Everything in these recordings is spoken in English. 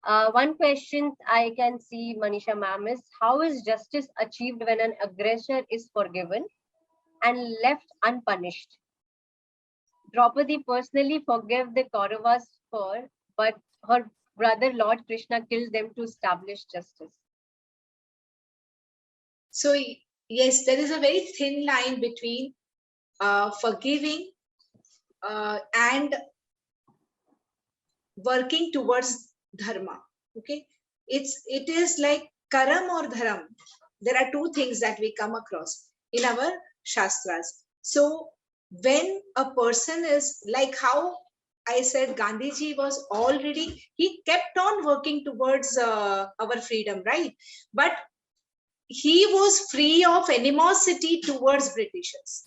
One question I can see, Manisha ma'am, is how is justice achieved when an aggressor is forgiven and left unpunished? Draupadi personally forgave the Kauravas for, but her brother Lord Krishna killed them to establish justice. So yes, there is a very thin line between forgiving and working towards dharma. Okay, it is like karam or dharam. There are two things that we come across in our shastras. So when a person is like how I said, Gandhiji was already, he kept on working towards our freedom, right? But he was free of animosity towards Britishers.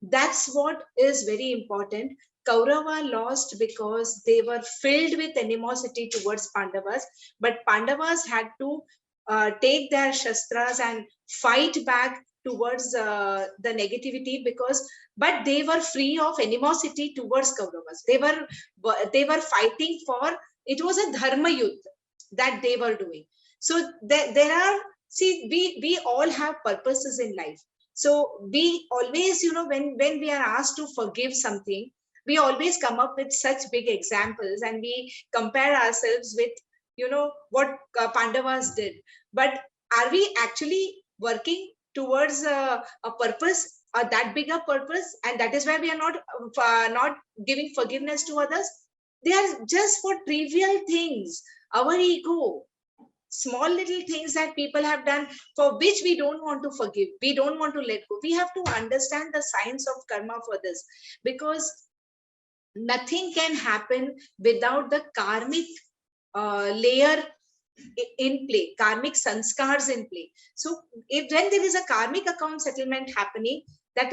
That's what is very important. Kaurava lost because they were filled with animosity towards Pandavas, but Pandavas had to take their shastras and fight back towards the negativity but they were free of animosity towards Kauravas. They were fighting for, it was a dharma yuddha that they were doing. So there are, see, we all have purposes in life. So we always, when we are asked to forgive something, we always come up with such big examples and we compare ourselves with, what Pandavas did. But are we actually working towards a purpose, that bigger purpose? And that is why we are not giving forgiveness to others. They are just for trivial things, our ego, small little things that people have done for which we don't want to forgive, we don't want to let go. We have to understand the science of karma for this, because nothing can happen without the karmic layer in play, karmic sanskars in play. So if when there is a karmic account settlement happening, that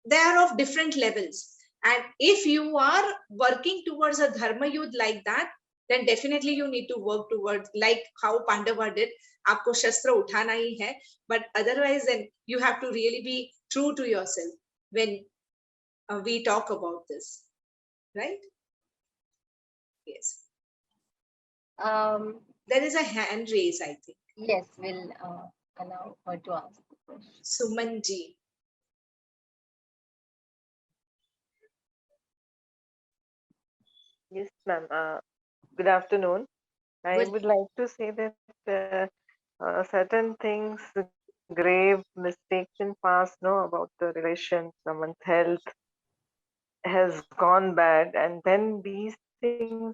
they are of different levels, and if you are working towards a dharma yudh like that, then definitely you need to work towards, like how Pandava did, aapko shastra uthana hi hai, but otherwise then you have to really be true to yourself when we talk about this, right? Yes. There is a hand raise, I think. Yes, we'll allow her to ask the question. Sumanji. Yes, ma'am. Good afternoon. I Good. would like to say that certain things, grave mistakes in past, about the relation, someone's health has gone bad, and then these things,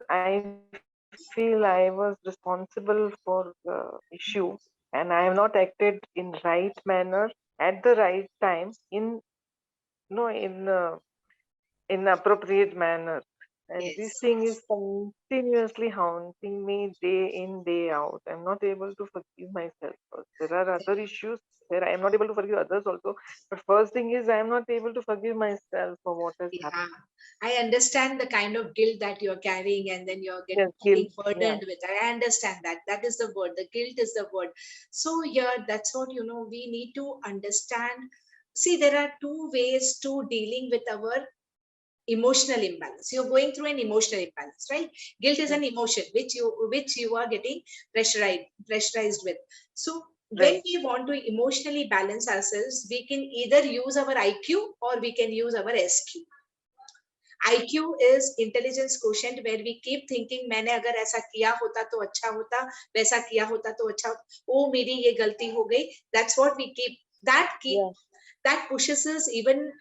I feel I was responsible for the issue, and I have not acted in right manner at the right time in appropriate manner. And this Yes. thing is continuously haunting me day in, day out. I'm not able to forgive myself. There are other issues where I am not able to forgive others also. But first thing is I am not able to forgive myself for what has Yeah, happened. I understand the kind of guilt that you're carrying and then you're Yes, getting guilt. Yeah. burdened with. I understand that. That is the word. The guilt is the word. So here, that's what, we need to understand. See, there are two ways to dealing with our emotional imbalance. You're going through an emotional imbalance, right? Guilt is an emotion which you are getting pressurized with. So when Right. we want to emotionally balance ourselves, we can either use our IQ or we can use our SQ. IQ is intelligence quotient, where we keep thinking मैंने अगर ऐसा किया होता तो अच्छा होता, वैसा किया होता तो अच्छा होता, ओ मेरी ये गलती हो गई. That's what we keep Yeah. that pushes us even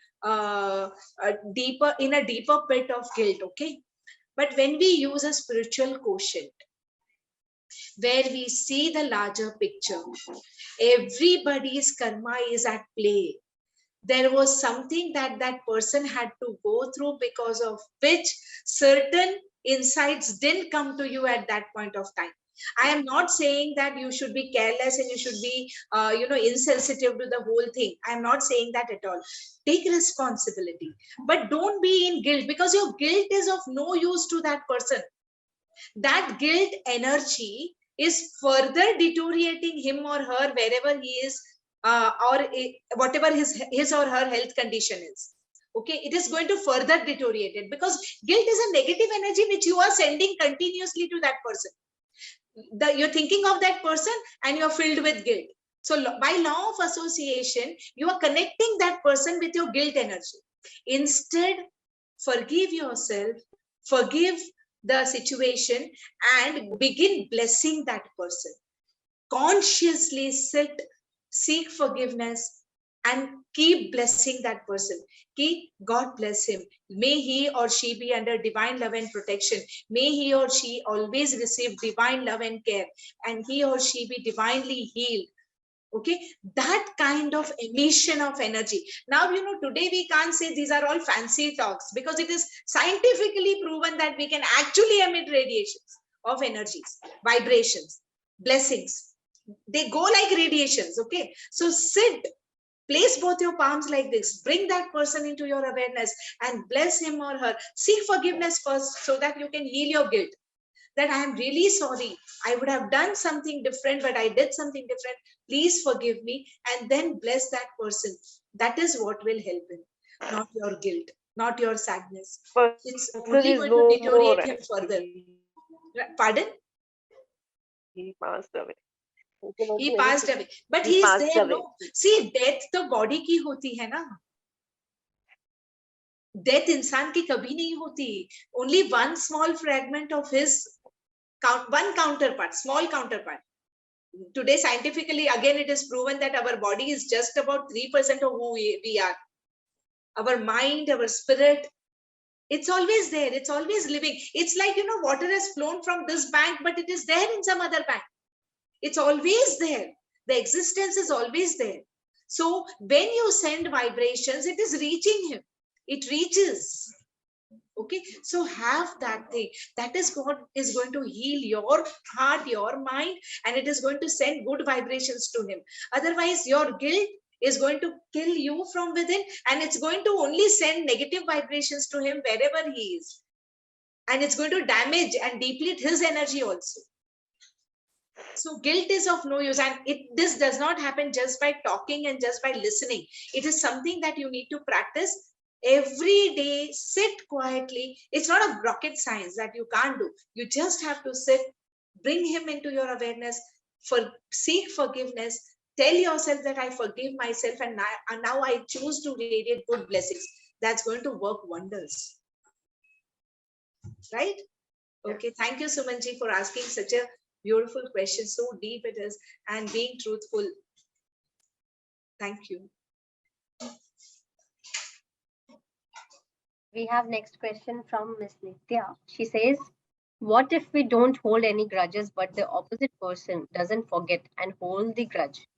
deeper in a deeper pit of guilt. Okay, but when we use a spiritual quotient where we see the larger picture, everybody's karma is at play. There was something that that person had to go through, because of which certain insights didn't come to you at that point of time. I am not saying that you should be careless and you should be insensitive to the whole thing. I am not saying that at all. Take responsibility, but don't be in guilt, because your guilt is of no use to that person. That guilt energy is further deteriorating him or her wherever he is, or whatever his or her health condition is. Okay, it is going to further deteriorate it, because guilt is a negative energy which you are sending continuously to that person. You're thinking of that person and you're filled with guilt. So by law of association, you are connecting that person with your guilt energy. Instead, forgive yourself, forgive the situation, and begin blessing that person. Consciously sit, seek forgiveness, and keep blessing that person. Keep, God bless him. May he or she be under divine love and protection. May he or she always receive divine love and care, and he or she be divinely healed. Okay, that kind of emission of energy. Now, today we can't say these are all fancy talks, because it is scientifically proven that we can actually emit radiations of energies, vibrations, blessings. They go like radiations. Okay, so sit, place both your palms like this, bring that person into your awareness and bless him or her. Seek forgiveness first so that you can heal your guilt, that I am really sorry, I would have done something different, but I did something different, please forgive me, and then bless that person. That is what will help him, not your guilt, not your sadness. It's Person only is going to no more deteriorate him further. actually. Pardon? He passed away. You can He open passed anything. away, but He he is passed there. away. No, see, death the body ki hoti hai na. Death इंसान की कभी नहीं होती. Only one small fragment of his one counterpart, small counterpart. Today, scientifically, again, it is proven that our body is just about 3% of who we are. Our mind, our spirit, it's always there. It's always living. It's like, water has flown from this bank, but it is there in some other bank. It's always there. The existence is always there. So when you send vibrations, it is reaching him. It reaches. Okay, so have that thing. That is what is going to heal your heart, your mind, and it is going to send good vibrations to him. Otherwise, your guilt is going to kill you from within, and it's going to only send negative vibrations to him wherever he is, and it's going to damage and deplete his energy also. So guilt is of no use, and this does not happen just by talking and just by listening. It is something that you need to practice every day. Sit quietly. It's not a rocket science that you can't do. You just have to sit, bring him into your awareness, seek forgiveness, tell yourself that I forgive myself, and now I choose to radiate good blessings. That's going to work wonders. Right? Okay, thank you, Sumanji, for asking such a beautiful question. So deep it is, and being truthful. Thank you. We have next question from Miss Nitya. She says, what if we don't hold any grudges, but the opposite person doesn't forget and hold the grudge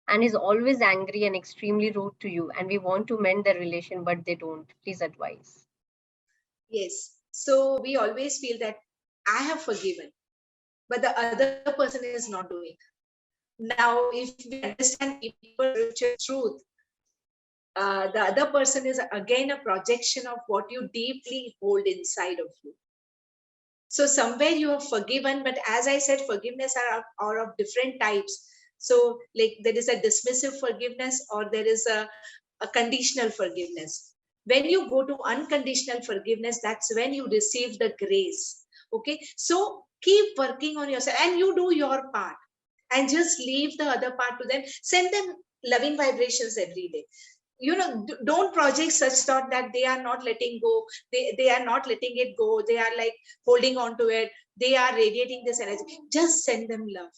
and is always angry and extremely rude to you, and we want to mend the relation, but they don't? Please advise. Yes. So we always feel that I have forgiven, but the other person is not doing. Now, if we understand people's spiritual truth, the other person is again a projection of what you deeply hold inside of you. So somewhere you have forgiven, but as I said, forgiveness are of different types. So like there is a dismissive forgiveness, or there is a conditional forgiveness. When you go to unconditional forgiveness, that's when you receive the grace. Okay, so keep working on yourself, and you do your part, and just leave the other part to them. Send them loving vibrations every day. Don't project such thought that they are not letting go, they are not letting it go, they are like holding on to it, they are radiating this energy. Just send them love.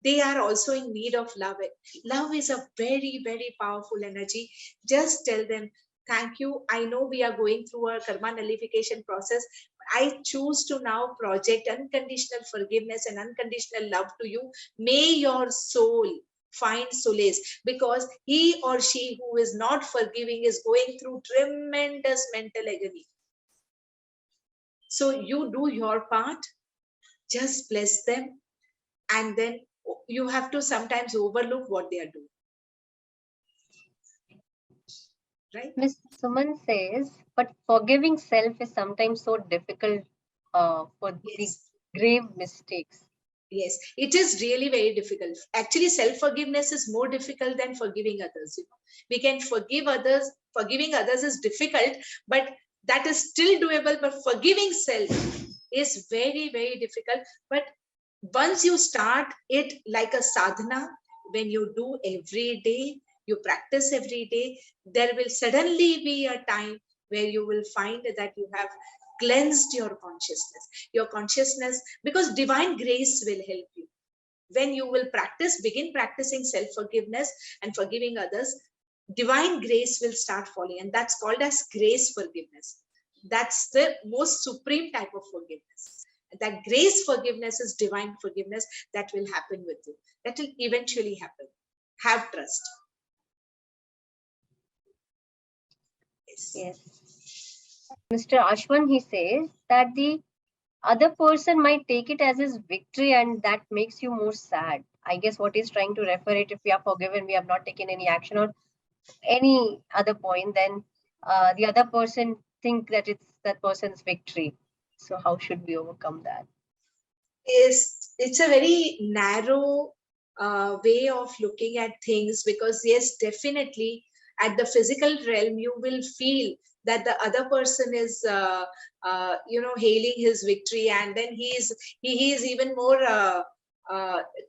They are also in need of love. Love is a very, very powerful energy. Just tell them, thank you, I know we are going through a karma nullification process. I choose to now project unconditional forgiveness and unconditional love to you. May your soul find solace, because he or she who is not forgiving is going through tremendous mental agony. So you do your part, just bless them, and then you have to sometimes overlook what they are doing. Right? Miss Suman says, but forgiving self is sometimes so difficult for the Yes. grave mistakes. Yes, it is really very difficult. Actually, self-forgiveness is more difficult than forgiving others. You know, we can forgive others. Forgiving others is difficult, but that is still doable. But forgiving self is very, very difficult. But once you start it like a sadhana, when you do every day, you practice every day, there will suddenly be a time where you will find that you have cleansed your consciousness, because divine grace will help you. When you will begin practicing self-forgiveness and forgiving others, divine grace will start falling, and that's called as grace forgiveness. That's the most supreme type of forgiveness. That grace forgiveness is divine forgiveness that will happen with you. That will eventually happen. Have trust. Yes. Yes. Mr. Ashwan, he says that the other person might take it as his victory and that makes you more sad. I guess what he's trying to refer it, if we are forgiven, we have not taken any action or any other point, then the other person think that it's that person's victory. So how should we overcome that? It's a very narrow way of looking at things, because yes, definitely at the physical realm you will feel that the other person is hailing his victory, and then he is even more uh,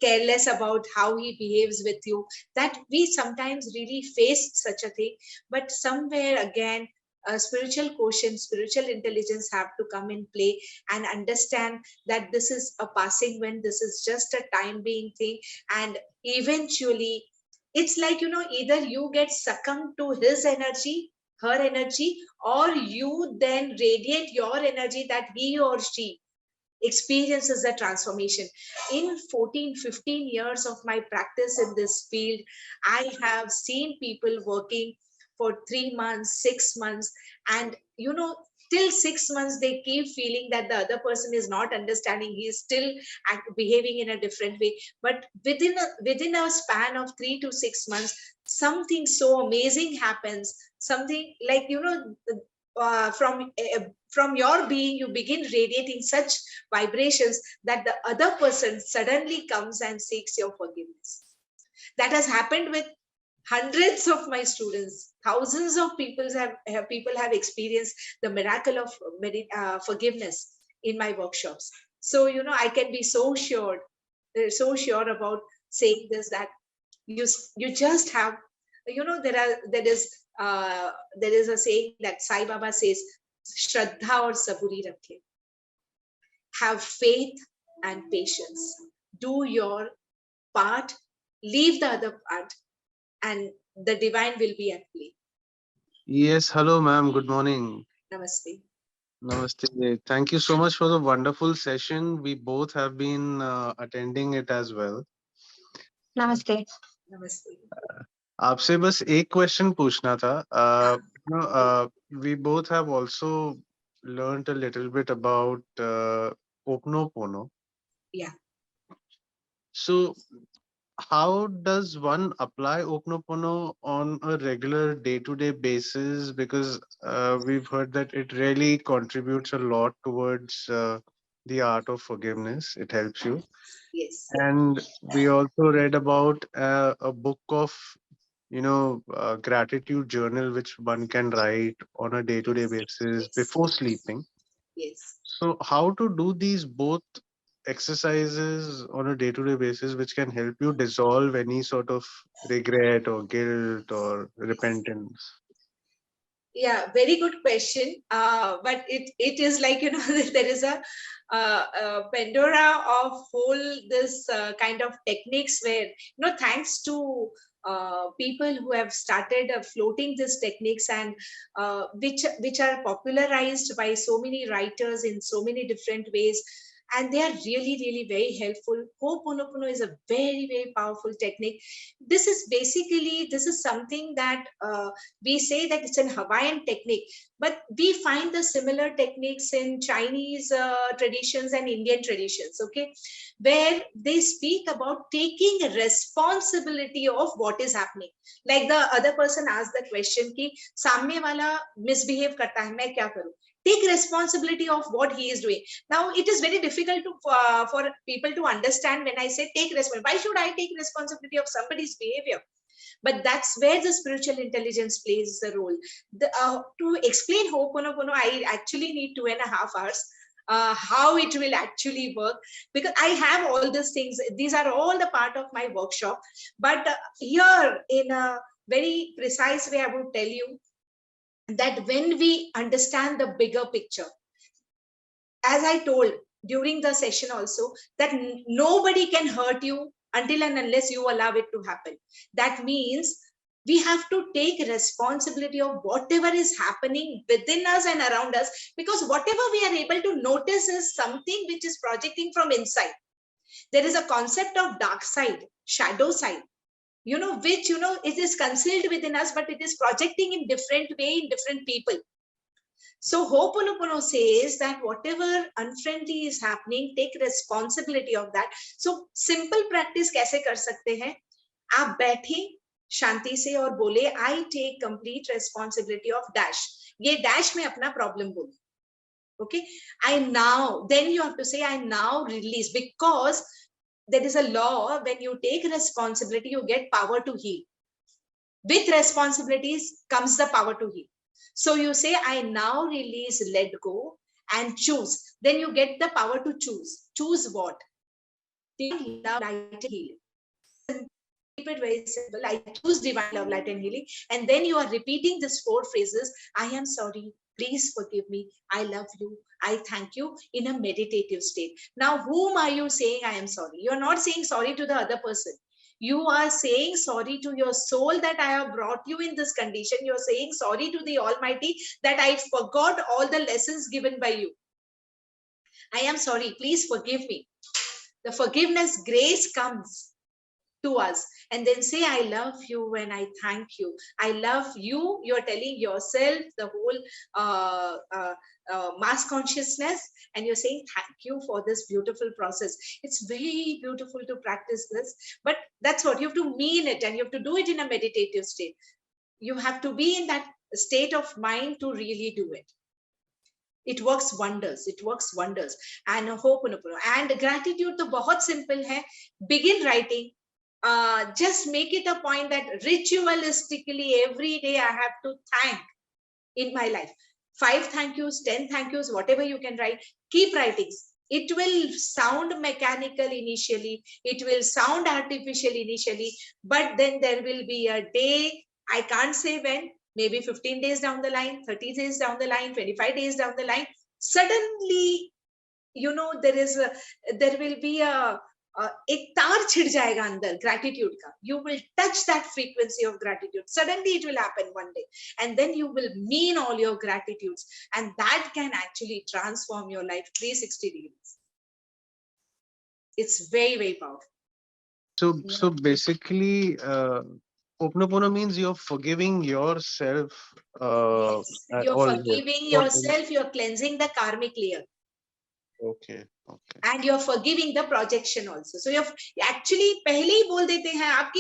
careless about how he behaves with you. That we sometimes really face such a thing, but somewhere again spiritual quotient, spiritual intelligence have to come in play and understand that this is a passing when, this is just a time being thing, and eventually it's like, either you get succumbed to his energy, her energy, or you then radiate your energy, that he or she experiences the transformation. In 14-15 years of my practice in this field, I have seen people working for 3 months, 6 months, and till 6 months they keep feeling that the other person is not understanding, he is still behaving in a different way. But within a span of 3 to 6 months, something so amazing happens. Something like, from your being you begin radiating such vibrations that the other person suddenly comes and seeks your forgiveness. That has happened with hundreds of my students. Thousands of people have experienced the miracle of forgiveness in my workshops. So I can be so sure about saying this, that you just have, there is a saying that Sai Baba says, Shraddha or saburi rakhe. Have faith and patience. Do your part, leave the other part, and the divine will be at play. Yes, hello, ma'am. Good morning. Namaste. Namaste. Thank you so much for the wonderful session. We both have been attending it as well. Namaste. Namaste. आपसे बस एक question पूछना था. We both have also learned a little bit about Oponopono. Yeah. So, how does one apply Oponopono on a regular day-to-day basis? Because we've heard that it really contributes a lot towards the art of forgiveness. It helps you. Yes. And we also read about a book of, gratitude journal, which one can write on a day-to-day basis before sleeping. Yes. So, how to do these both exercises on a day-to-day basis, which can help you dissolve any sort of regret or guilt or repentance? Yeah, very good question. But it is like, there is a Pandora of whole this kind of techniques where, thanks to people who have started floating these techniques, and which are popularized by so many writers in so many different ways, and they are really, really very helpful. Ho'oponopono is a very, very powerful technique. This is something that we say that it's an Hawaiian technique, but we find the similar techniques in Chinese traditions and Indian traditions, okay, where they speak about taking responsibility of what is happening. Like the other person asked the question ki, सामने वाला misbehave करता है, मैं क्या करूं? Take responsibility of what he is doing. Now, it is very difficult to for people to understand when I say take responsibility. Why should I take responsibility of somebody's behavior? But that's where the spiritual intelligence plays a role. To explain Ho'oponopono, I actually need 2.5 hours. How it will actually work, because I have all these things. These are all the part of my workshop. But here, in a very precise way, I would tell you that when we understand the bigger picture, as I told during the session also, that nobody can hurt you until and unless you allow it to happen. That means we have to take responsibility of whatever is happening within us and around us, because whatever we are able to notice is something which is projecting from inside. There is a concept of dark side, shadow side, which, it is concealed within us, but it is projecting in different way in different people. So Ho'oponopono says that whatever unfriendly is happening, take responsibility of that. So simple practice कैसे कर सकते हैं? आप बैठे शांति से और बोले, I take complete responsibility of dash. ये dash में अपना problem बोलो. Okay, then you have to say, I now release, because there is a law, when you take responsibility, you get power to heal. With responsibilities comes the power to heal. So you say, I now release, let go, and choose. Then you get the power to choose. Choose what? Divine love, light, and healing. Keep it very simple. I choose divine love, light, and healing. And then you are repeating these 4 phrases. I am sorry. Please forgive me. I love you. I thank you, in a meditative state. Now, whom are you saying I am sorry? You're not saying sorry to the other person. You are saying sorry to your soul that I have brought you in this condition. You're saying sorry to the Almighty that I forgot all the lessons given by you. I am sorry. Please forgive me. The forgiveness grace comes to us, and then say, I love you and I thank you. I love you. You're telling yourself, the whole mass consciousness, and you're saying thank you for this beautiful process. It's very beautiful to practice this, but that's what you have to mean it, and you have to do it in a meditative state. You have to be in that state of mind to really do it. It works wonders. It works wonders. And Ho'oponopono and gratitude to बहुत simple hai. Begin writing. Just make it a point that ritualistically every day I have to thank in my life. 5 thank yous, 10 thank yous, whatever you can write. Keep writing. It will sound mechanical initially. It will sound artificial initially, but then there will be a day, I can't say when, maybe 15 days down the line, 30 days down the line, 25 days down the line, suddenly, there will be a एक तार छिड़ जाएगा अंदर gratitude का. You will touch that frequency of gratitude. Suddenly it will happen one day, and then you will mean all your gratitudes, and that can actually transform your life 360 degrees. It's very, very powerful. So basically, Ho'oponopono means you're forgiving yourself. Yes. You're Always. forgiving yourself. You're cleansing the karmic layer. Okay. And you're forgiving the projection also. So you're actually पहले ही बोल देते हैं आप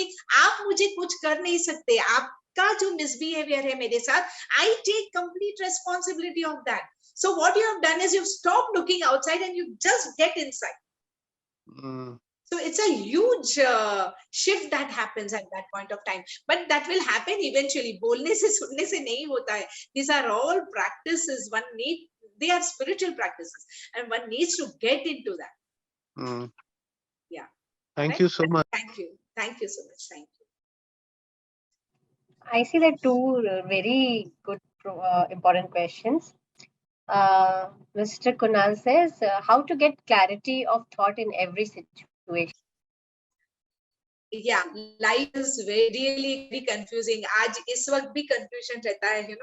मुझे कुछ कर नहीं सकते, आपका जो misbehavior है मेरे साथ, I take complete responsibility of that. So what you have done is you've stopped looking outside and you just get inside. So it's a huge shift that happens at that point of time, but that will happen eventually. बोलने से सुनने से नहीं होता है. These are all practices they are spiritual practices, and one needs to get into that. Yeah. Thank you so much. Thank you. Thank you so much. Thank you. I see that 2 very good, important questions. Mr. Kunal says, how to get clarity of thought in every situation? Yeah, life is really very confusing. आज इस वक्त भी confusion रहता है,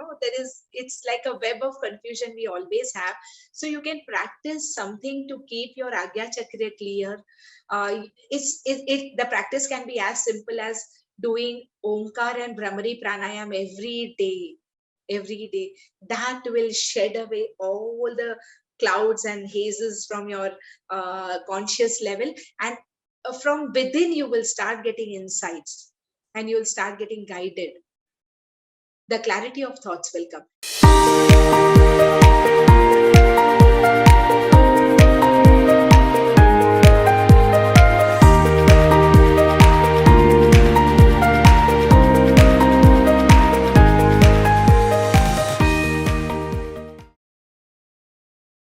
it's like a web of confusion we always have. So you can practice something to keep your Agya Chakra clear. The practice can be as simple as doing Omkar and Brahmari Pranayam every day. That will shed away all the clouds and hazes from your conscious level, and from within you will start getting insights, and you will start getting guided. The clarity of thoughts will come.